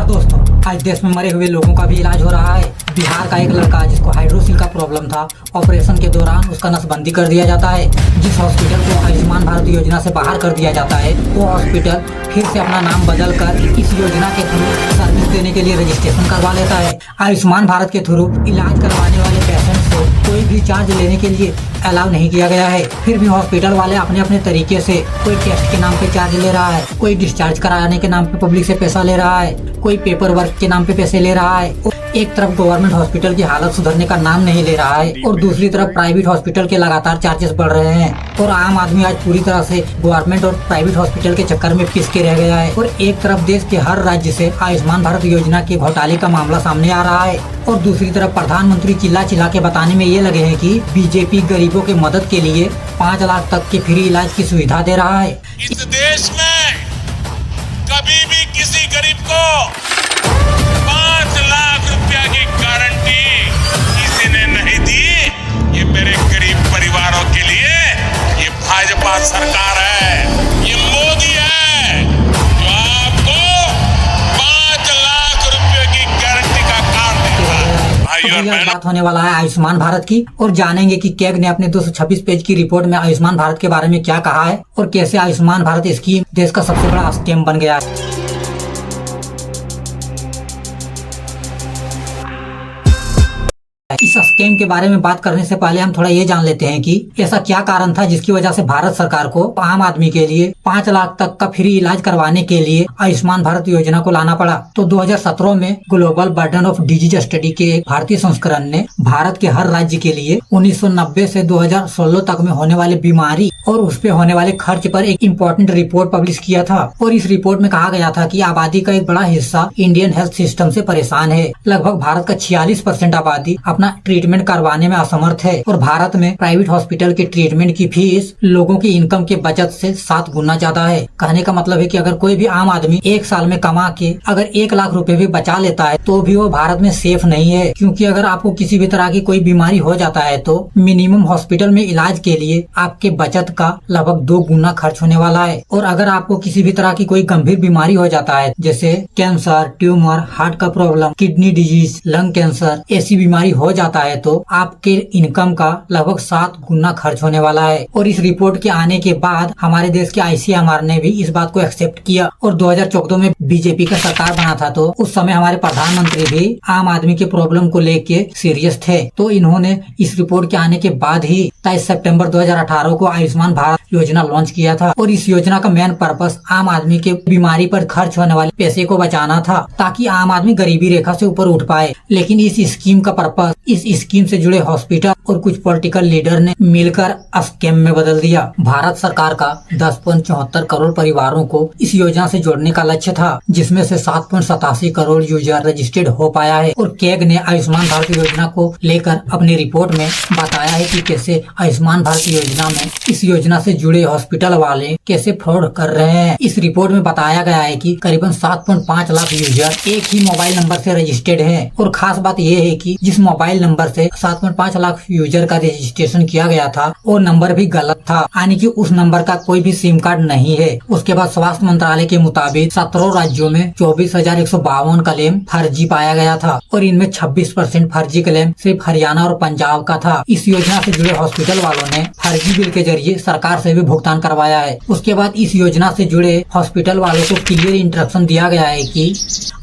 नमस्कार दोस्तों, आज देश में मरे हुए लोगों का भी इलाज हो रहा है। बिहार का एक लड़का जिसको हाइड्रोसिल का प्रॉब्लम था, ऑपरेशन के दौरान उसका नसबंदी कर दिया जाता है। जिस हॉस्पिटल को आयुष्मान भारत योजना से बाहर कर दिया जाता है, वो हॉस्पिटल फिर से अपना नाम बदल कर इस योजना के थ्रू सर्विस देने के लिए रजिस्ट्रेशन करवा लेता है। आयुष्मान भारत के थ्रू इलाज करवाने वाले पेशेंट को कोई भी चार्ज लेने के लिए अलाउ नहीं किया गया है। फिर भी हॉस्पिटल वाले अपने अपने तरीके से कोई टेस्ट के नाम पे चार्ज ले रहा है, कोई डिस्चार्ज कराने के नाम पे पब्लिक से पैसा ले रहा है, कोई पेपर वर्क के नाम पे पैसे ले रहा है। एक तरफ गवर्नमेंट हॉस्पिटल की हालत सुधरने का नाम नहीं ले रहा है और दूसरी तरफ प्राइवेट हॉस्पिटल के लगातार चार्जेस बढ़ रहे हैं और आम आदमी आज पूरी तरह से गवर्नमेंट और प्राइवेट हॉस्पिटल के चक्कर में पिस के रह गया है। और एक तरफ देश के हर राज्य से आयुष्मान भारत योजना के घोटाले का मामला सामने आ रहा है और दूसरी तरफ प्रधानमंत्री चिल्ला चिल्ला के बताने में ये लगे हैं कि बीजेपी गरीबों के मदद के लिए 5 लाख तक के फ्री इलाज की सुविधा दे रहा है। इस देश में कभी भी किसी गरीब को 5 लाख रुपया की गारंटी किसी ने नहीं दी। ये मेरे गरीब परिवारों के लिए ये भाजपा सरकार है, ये मोदी है जो आपको 5 लाख रुपए की गारंटी का कार्ड देता है। भाइयों और बहनों, बात होने वाला है आयुष्मान भारत की और जानेंगे कि कैग ने अपने 226 पेज की रिपोर्ट में आयुष्मान भारत के बारे में क्या कहा है और कैसे आयुष्मान भारत स्कीम देश का सबसे बड़ा स्कैम बन गया है। इस स्कैम के बारे में बात करने से पहले हम थोड़ा ये जान लेते हैं कि ऐसा क्या कारण था जिसकी वजह से भारत सरकार को आम आदमी के लिए 5 लाख तक का फ्री इलाज करवाने के लिए आयुष्मान भारत योजना को लाना पड़ा। तो 2017 में global burden of disease study के एक भारतीय संस्करण ने भारत के हर राज्य के लिए 1990 से 2016 तक में होने वाले बीमारी और उस पे होने वाले खर्च पर एक इम्पोर्टेंट रिपोर्ट पब्लिश किया था और इस रिपोर्ट में कहा गया था कि आबादी का एक बड़ा हिस्सा इंडियन हेल्थ सिस्टम से परेशान है। लगभग भारत का 46% आबादी अपना ट्रीटमेंट करवाने में असमर्थ है और भारत में प्राइवेट हॉस्पिटल के ट्रीटमेंट की फीस लोगों की इनकम के बचत से 7 गुना ज्यादा है। कहने का मतलब है कि अगर कोई भी आम आदमी एक साल में कमा के अगर 1 लाख रुपए भी बचा लेता है तो भी वो भारत में सेफ नहीं है, क्योंकि अगर आपको किसी भी तरह की कोई बीमारी हो जाता है तो मिनिमम हॉस्पिटल में इलाज के लिए आपके बचत का लगभग 2 गुना खर्च होने वाला है। और अगर आपको किसी भी तरह की कोई गंभीर बीमारी हो जाता है जैसे कैंसर, ट्यूमर, हार्ट का problem, kidney disease, lung cancer, ऐसी बीमारी हो जाता है तो आपके इनकम का लगभग 7 गुना खर्च होने वाला है। और इस रिपोर्ट के आने के बाद हमारे देश के ICMR ने भी इस बात को एक्सेप्ट किया और 2014 में बीजेपी का सरकार बना था तो उस समय हमारे प्रधानमंत्री भी आम आदमी के प्रॉब्लम को लेके सीरियस थे। तो इन्होंने इस रिपोर्ट के आने के बाद ही 23 सितंबर 2018 को आयुष्मान भारत योजना लॉन्च किया था और इस योजना का मेन पर्पस आम आदमी के बीमारी पर खर्च होने वाले पैसे को बचाना था ताकि आम आदमी गरीबी रेखा से ऊपर उठ पाए। लेकिन इस स्कीम का पर्पस इस स्कीम से जुड़े हॉस्पिटल और कुछ पॉलिटिकल लीडर ने मिलकर स्कैम में बदल दिया। भारत सरकार का 10.74 करोड़ परिवारों को इस योजना से जोड़ने का लक्ष्य था, जिसमें से 7.87 करोड़ यूजर रजिस्टर्ड हो पाया है। और कैग ने आयुष्मान भारत योजना को लेकर अपनी रिपोर्ट में बताया है कि कैसे आयुष्मान भारत योजना में इस योजना से जुड़े हॉस्पिटल वाले कैसे फ्रॉड कर रहे हैं। इस रिपोर्ट में बताया गया है कि करीबन 7.5 लाख यूजर एक ही मोबाइल नंबर से रजिस्टर्ड है और खास बात यह है कि जिस मोबाइल नंबर से 7.5 लाख यूजर का रजिस्ट्रेशन किया गया था वो नंबर भी गलत था, यानी कि उस नंबर का कोई भी सिम कार्ड नहीं है। उसके बाद स्वास्थ्य मंत्रालय के मुताबिक 17 राज्यों में 24,152 क्लेम फर्जी पाया गया था और इनमें 26% फर्जी क्लेम सिर्फ हरियाणा और पंजाब का था। इस योजना से जुड़े हॉस्पिटल वालों ने फर्जी बिल के जरिए सरकार से भी भुगतान करवाया है। उसके बाद इस योजना से जुड़े हॉस्पिटल वालों को क्लियर इंस्ट्रक्शन दिया गया है कि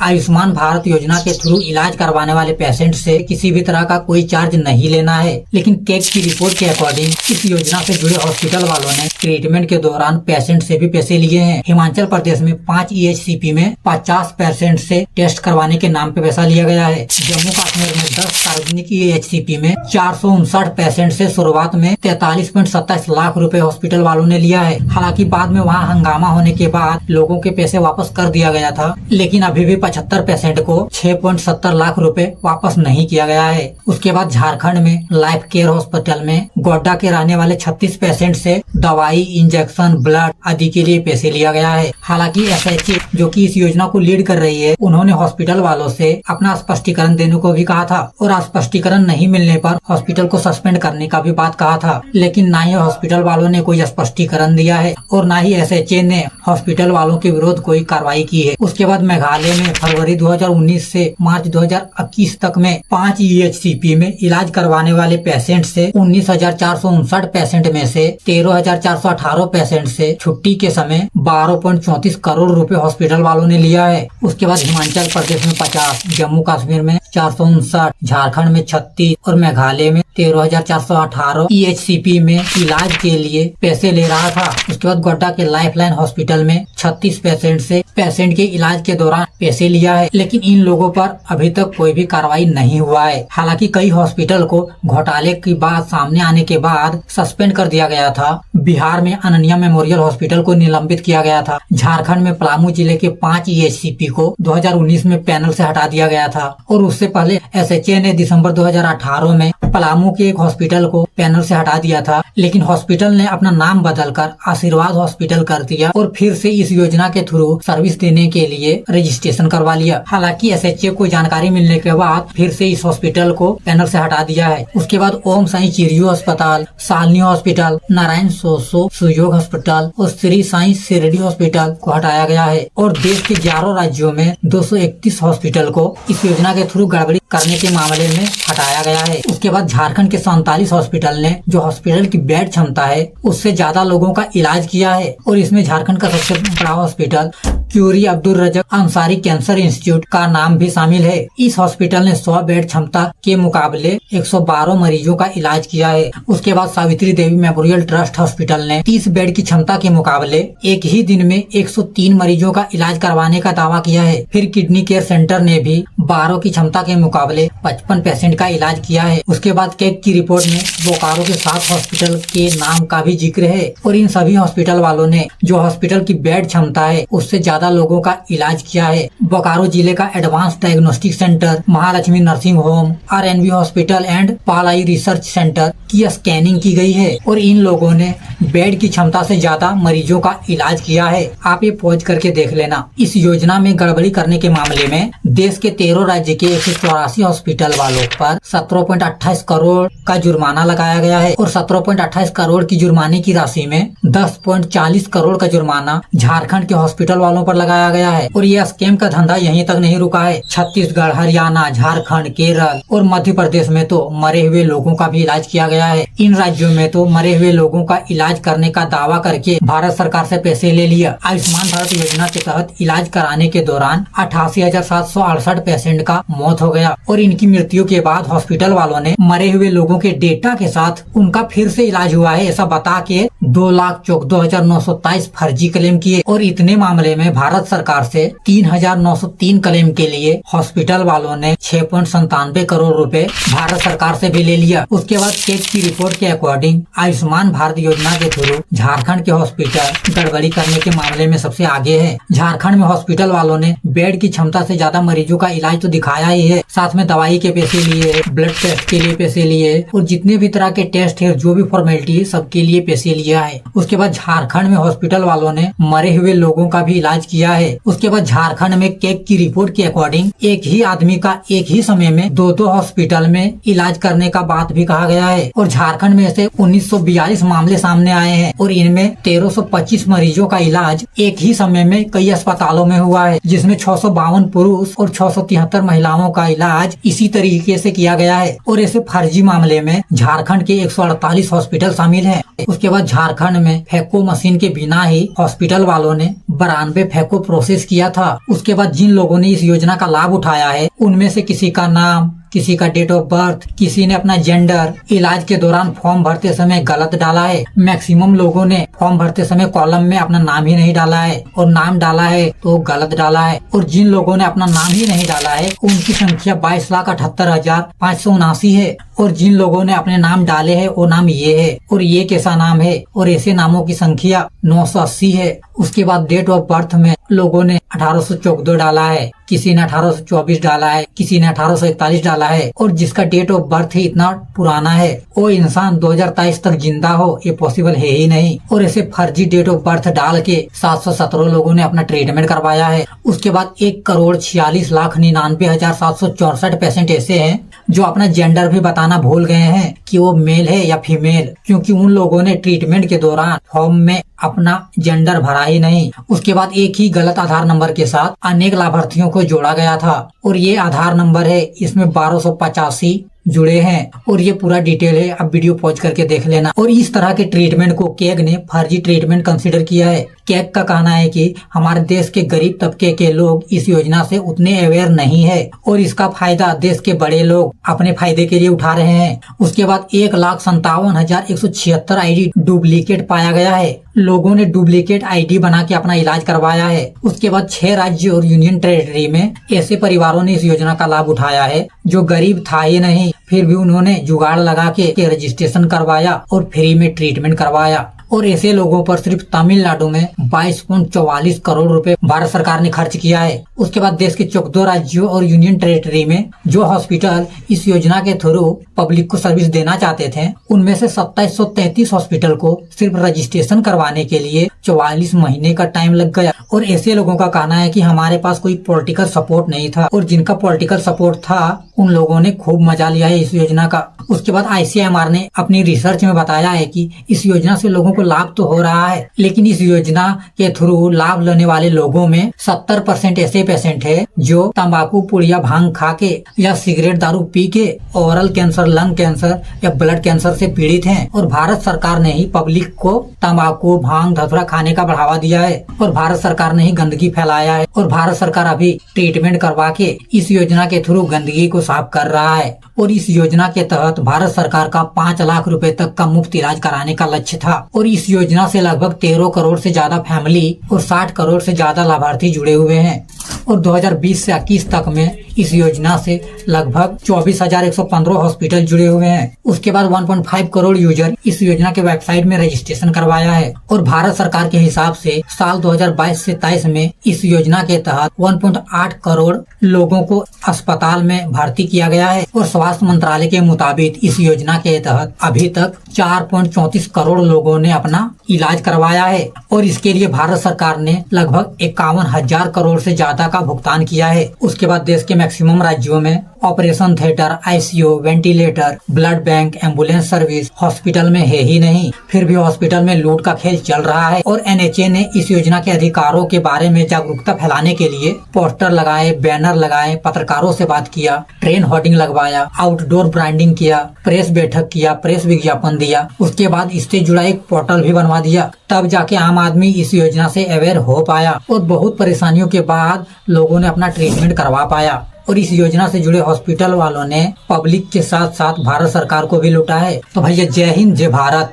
आयुष्मान भारत योजना के थ्रू इलाज करवाने वाले पेशेंट से किसी भी तरह का कोई चार्ज नहीं लेना है। लेकिन कैग की रिपोर्ट के अकॉर्डिंग इस योजना से जुड़े हॉस्पिटल वालों ने ट्रीटमेंट के दौरान पेशेंट से भी पैसे लिए हैं। हिमाचल प्रदेश में 5 EHCP में 50% से टेस्ट करवाने के नाम पे पैसा लिया गया है। जम्मू कश्मीर में 10 सार्वजनिक EHCP में 459 पेशेंट से शुरुआत में 43.27 लाख रुपए हॉस्पिटल वालों ने लिया है। हालांकि बाद में वहां हंगामा होने के बाद लोगों के पैसे वापस कर दिया गया था, लेकिन अभी भी 75% को 6.70 लाख रुपए वापस नहीं किया गया है। उसके बाद झारखंड में लाइफ केयर हॉस्पिटल में गोड्डा के रहने वाले 36% से दवाई, इंजेक्शन, ब्लड आदि के लिए पैसे लिया गया है। हालांकि SHA जो कि इस योजना को लीड कर रही है, उन्होंने हॉस्पिटल वालों से अपना स्पष्टीकरण देने को भी कहा था और स्पष्टीकरण नहीं मिलने पर हॉस्पिटल को सस्पेंड करने का भी बात कहा था। लेकिन न ही हॉस्पिटल वालों ने कोई स्पष्टीकरण दिया है और न ही SHA ने हॉस्पिटल वालों के विरोध कोई कार्रवाई की है। उसके बाद मेघालय में फरवरी 2019 से मार्च 2021 तक में 5 EHCP में इलाज करवाने वाले पेशेंट से 19,459 पेशेंट में से 13,418 पेशेंट से छुट्टी के समय 12.34 करोड़ रुपए हॉस्पिटल वालों ने लिया है। उसके बाद हिमाचल प्रदेश में 50, जम्मू कश्मीर में 459, झारखंड में 36 और मेघालय में 13,418 EHCP में इलाज के लिए पैसे ले रहा था। उसके बाद गोड्डा के लाइफलाइन हॉस्पिटल में 36 पेशेंट से पेशेंट के इलाज के दौरान पैसे लिया है, लेकिन इन लोगों पर अभी तक कोई भी कार्रवाई नहीं हुआ है। हालांकि कई हॉस्पिटल को घोटाले की बात सामने आने के बाद सस्पेंड कर दिया गया था। बिहार में अनन्या मेमोरियल हॉस्पिटल को निलंबित किया गया था। झारखंड में पलामू जिले के 5 EHCP को 2019 में पैनल से हटा दिया गया था और उससे पहले SHA ने दिसंबर 2018 में पलामू के एक हॉस्पिटल को पैनल से हटा दिया था, लेकिन हॉस्पिटल ने अपना नाम बदलकर आशीर्वाद हॉस्पिटल कर दिया और फिर से इस योजना के थ्रू सर्विस देने के लिए रजिस्ट्रेशन करवा लिया। हालांकि SHA को जानकारी मिलने के बाद फिर से इस हॉस्पिटल को पैनल से हटा दिया है। उसके बाद ओम साई चिरियो अस्पताल, सालनी हॉस्पिटल, नारायण सोसो सुयोग हॉस्पिटल और श्री साई शिरडी हॉस्पिटल को हटाया गया है और देश के 11 राज्यों में 231 हॉस्पिटल को इस योजना के थ्रू गड़बड़ी करने के मामले में हटाया गया है। उसके बाद झारखंड के 47 हॉस्पिटल ने जो हॉस्पिटल की बेड क्षमता है उससे ज्यादा लोगों का इलाज किया है और इसमें झारखंड का सबसे बड़ा hospital Curie Abdul Razzaq Ansari cancer institute का नाम भी शामिल है। इस हॉस्पिटल ने 100 बेड क्षमता के मुकाबले 112 मरीजों का इलाज किया है। उसके बाद Savitri Devi memorial trust hospital ने 30 बेड की क्षमता के मुकाबले एक ही दिन में 103 मरीजों का इलाज करवाने का दावा किया है। फिर किडनी केयर सेंटर ने भी 12 की क्षमता के मुकाबले 55 पेशेंट का इलाज किया है। उसके बाद कैग की रिपोर्ट में बोकारो के 7 हॉस्पिटल के नाम का भी जिक्र है और इन सभी हॉस्पिटल वालों ने जो हॉस्पिटल की बेड क्षमता है उससे ज्यादा लोगों का इलाज किया है। बोकारो जिले का advance diagnostic centre, Mahalakshmi nursing home, RNB hospital and Pal I research centre की स्कैनिंग की गई है और इन लोगों ने बेड की क्षमता से ज्यादा मरीजों का इलाज किया है। आप ये पॉज करके देख लेना। इस योजना में गड़बड़ी करने के मामले में देश के 13 राज्य के 184 हॉस्पिटल वालों पर 17.28 करोड़ का जुर्माना लगाया गया है और 17.28 करोड़ की जुर्माने की राशि में 10.40 करोड़ का जुर्माना झारखंड के हॉस्पिटल वालों पर लगाया गया है। और यह स्कैम का धंधा यहीं तक नहीं रुका है। छत्तीसगढ़, हरियाणा, झारखंड, केरल और मध्य प्रदेश में तो मरे हुए लोगों का भी इलाज किया गया है। इन राज्यों में तो मरे हुए लोगों का इलाज करने का दावा करके भारत सरकार से पैसे ले लिया। आयुष्मान भारत योजना के तहत इलाज कराने के दौरान 88,768 पेशेंट का मौत हो गया और इनकी मृत्यु के बाद हॉस्पिटल वालों ने मरे हुए लोगों के डेटा के साथ उनका फिर से इलाज हुआ है ऐसा बता के 2,14,927 फर्जी क्लेम किए और इतने मामले में भारत सरकार से 3,903 क्लेम के लिए हॉस्पिटल वालों ने 6.97 करोड़ रुपए भारत सरकार से भी ले लिया। उसके बाद कैग की रिपोर्ट के अकॉर्डिंग आयुष्मान भारत योजना के थ्रू झारखंड के हॉस्पिटल गड़बड़ी करने के मामले में सबसे आगे है। झारखंड में हॉस्पिटल वालों ने बेड की क्षमता से ज्यादा मरीजों का इलाज तो दिखाया ही है, साथ में दवाई के पैसे लिए, ब्लड टेस्ट के लिए पैसे लिए और जितने भी तरह के टेस्ट है, जो भी फॉर्मेलिटी है, सबके लिए पैसे लिया है। उसके बाद झारखंड में हॉस्पिटल वालों ने मरे हुए लोगों का भी इलाज किया है। उसके बाद झारखंड में कैग की रिपोर्ट के अकॉर्डिंग एक ही आदमी का एक ही समय में दो हॉस्पिटल में इलाज करने का बात भी कहा गया है और झारखंड में ऐसे 1942 मामले सामने आए हैं और इनमें 1325 मरीजों का इलाज एक ही समय में कई अस्पतालों में हुआ है, जिसमें 652 पुरुष और 673 महिलाओं का इलाज इसी तरीके से किया गया है और ऐसे फर्जी मामले में झारखंड के 148 हॉस्पिटल शामिल हैं। उसके बाद झारखंड में फैको मशीन के बिना ही हॉस्पिटल वालों ने 92 फैको प्रोसेस किया था। उसके बाद जिन लोगों ने इस योजना का लाभ उठाया है उनमें से किसी का नाम, किसी का डेट ऑफ बर्थ, किसी ने अपना जेंडर इलाज के दौरान फॉर्म भरते समय गलत डाला है। मैक्सिमम लोगों ने फॉर्म भरते समय कॉलम में अपना नाम ही नहीं डाला है और नाम डाला है तो गलत डाला है और जिन लोगों ने अपना नाम ही नहीं डाला है उनकी संख्या 22,78,579 है और जिन लोगों ने अपने नाम डाले हैं वो नाम ये है और ये कैसा नाम है और ऐसे नामों की संख्या 980 है। उसके बाद डेट ऑफ बर्थ में लोगों ने 1814 डाला है, किसी ने 1824 डाला है, किसी ने 1841 डाला है और जिसका डेट ऑफ बर्थ ही इतना पुराना है वो इंसान 2023 तक जिंदा हो ये पॉसिबल है ही नहीं। और ऐसे फर्जी डेट ऑफ बर्थ डाल के 717 लोगों ने अपना ट्रीटमेंट करवाया है। उसके बाद 1,46,99,764 पेशेंट ऐसे हैं जो अपना जेंडर भी बताने बताना भूल गए हैं कि वो मेल है या फीमेल, क्योंकि उन लोगों ने ट्रीटमेंट के दौरान फॉर्म में अपना जेंडर भरा ही नहीं। उसके बाद एक ही गलत आधार नंबर के साथ अनेक लाभार्थियों को जोड़ा गया था और ये आधार नंबर है, इसमें 1285 जुड़े हैं और ये पूरा डिटेल है, अब वीडियो पॉज करके देख लेना। और इस तरह के ट्रीटमेंट को कैग ने फर्जी ट्रीटमेंट कंसीडर किया है। कैग का कहना है कि हमारे देश के गरीब तबके के लोग इस योजना से उतने अवेयर नहीं है और इसका फायदा देश के बड़े लोग अपने फायदे के लिए उठा रहे हैं। उसके बाद 1,57,176 आईडी डुप्लीकेट पाया गया है। लोगों ने डुप्लीकेट आईडी बना के अपना इलाज करवाया है। उसके बाद 6 राज्य और यूनियन टेरिटरी में ऐसे परिवारों ने इस योजना का लाभ उठाया है जो गरीब था ही नहीं, फिर भी उन्होंने जुगाड़ लगा के रजिस्ट्रेशन करवाया और फ्री में ट्रीटमेंट करवाया। और ऐसे लोगों पर सिर्फ तमिलनाडु में 22.44 करोड़ रुपए भारत सरकार ने खर्च किया है। उसके बाद देश के 14 राज्यों और यूनियन टेरिटरी में जो हॉस्पिटल इस योजना के थ्रू पब्लिक को सर्विस देना चाहते थे, उनमें से 2733 हॉस्पिटल को सिर्फ रजिस्ट्रेशन करवाने के लिए 44 महीने का टाइम लग गया। और ऐसे लोगों का कहना है कि हमारे पास कोई पॉलिटिकल सपोर्ट नहीं था, और जिनका पॉलिटिकल सपोर्ट था उन लोगों ने खूब मजा लिया है इस योजना का। उसके बाद ICMR ने अपनी रिसर्च में बताया है कि इस योजना से लोगों को लाभ तो हो रहा है, लेकिन इस योजना के थ्रू लाभ लेने वाले लोगों में 70% ऐसे पेशेंट है जो तंबाकू पुड़िया भांग खा के या सिगरेट दारू पी के ओरल कैंसर, लंग कैंसर या ब्लड कैंसर से पीड़ित हैं। और भारत सरकार ने ही पब्लिक को तंबाकू भांग धतूरा खाने का बढ़ावा दिया है और भारत सरकार ने ही गंदगी फैलाया है। और भारत सरकार अभी ट्रीटमेंट करवा के इस योजना के थ्रू गंदगी को साफ कर रहा है। और इस योजना के तहत भारत सरकार का 5 लाख रुपए तक का मुफ्त इलाज कराने का लक्ष्य था। और इस योजना से लगभग 13 करोड़ से ज्यादा फैमिली और 60 करोड़ से ज्यादा लाभार्थी जुड़े हुए हैं। और 2020 से 21 तक में इस योजना से लगभग 24,115 हॉस्पिटल जुड़े हुए हैं। उसके बाद 1.5 करोड़ यूजर इस योजना के वेबसाइट में रजिस्ट्रेशन करवाया है। और भारत सरकार के हिसाब से साल 2022 से 23 में इस योजना के तहत 1.8 करोड़ लोगों को अस्पताल में भर्ती किया गया है। और स्वास्थ्य मंत्रालय के मुताबिक इस योजना के तहत अभी तक 4.34 करोड़ लोगों ने अपना इलाज करवाया है। और इसके लिए भारत सरकार ने लगभग 51,000 करोड़ से ज्यादा का भुगतान किया है। उसके बाद देश के मैक्सिमम राज्यों में operation theatre, ICU, ventilator, blood bank, ambulance service hospital में है ही नहीं, फिर भी हॉस्पिटल में लूट का खेल चल रहा है। और NHA ने इस योजना के अधिकारों के बारे में जागरूकता फैलाने के लिए पोस्टर लगाए, बैनर लगाए, पत्रकारों से बात किया, ट्रेन होर्डिंग लगवाया, आउटडोर ब्रांडिंग किया, प्रेस बैठक किया, प्रेस विज्ञापन दिया। उसके बाद इससे जुड़ा एक पोर्टल भी बनवा दिया, तब जाके आम आदमी इस योजना से अवेयर हो पाया। और बहुत परेशानियों के बाद लोगों ने अपना ट्रीटमेंट करवा पाया। और इस योजना से जुड़े हॉस्पिटल वालों ने पब्लिक के साथ साथ भारत सरकार को भी लूटा है। तो भैया जय हिंद, जय भारत।